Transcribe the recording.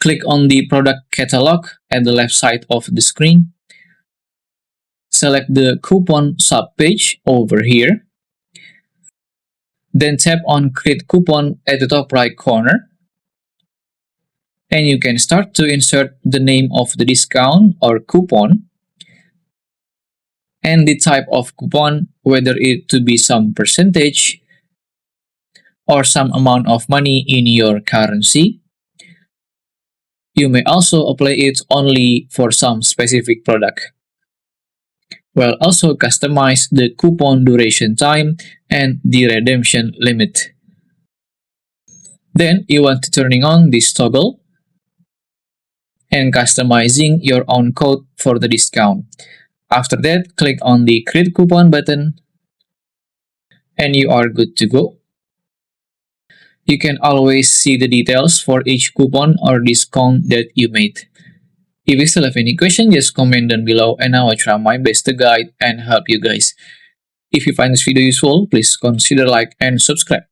Click on the product catalog at the left side of the screen. Select the coupon subpage over here. Then tap on Create Coupon at the top right corner. And you can start to insert the name of the discount or coupon and the type of coupon, whether it to be some percentage or some amount of money in your currency. You may also apply it only for some specific product. We'll also customize the coupon duration time and the redemption limit. Then you want to turning on this toggle and customizing your own code for the discount. After that, click on the Create Coupon button and you are good to go. You can always see the details for each coupon or discount that you made. If you still have any question, just comment down below and I will try my best to guide and help you guys. If you find this video useful, please consider like and subscribe.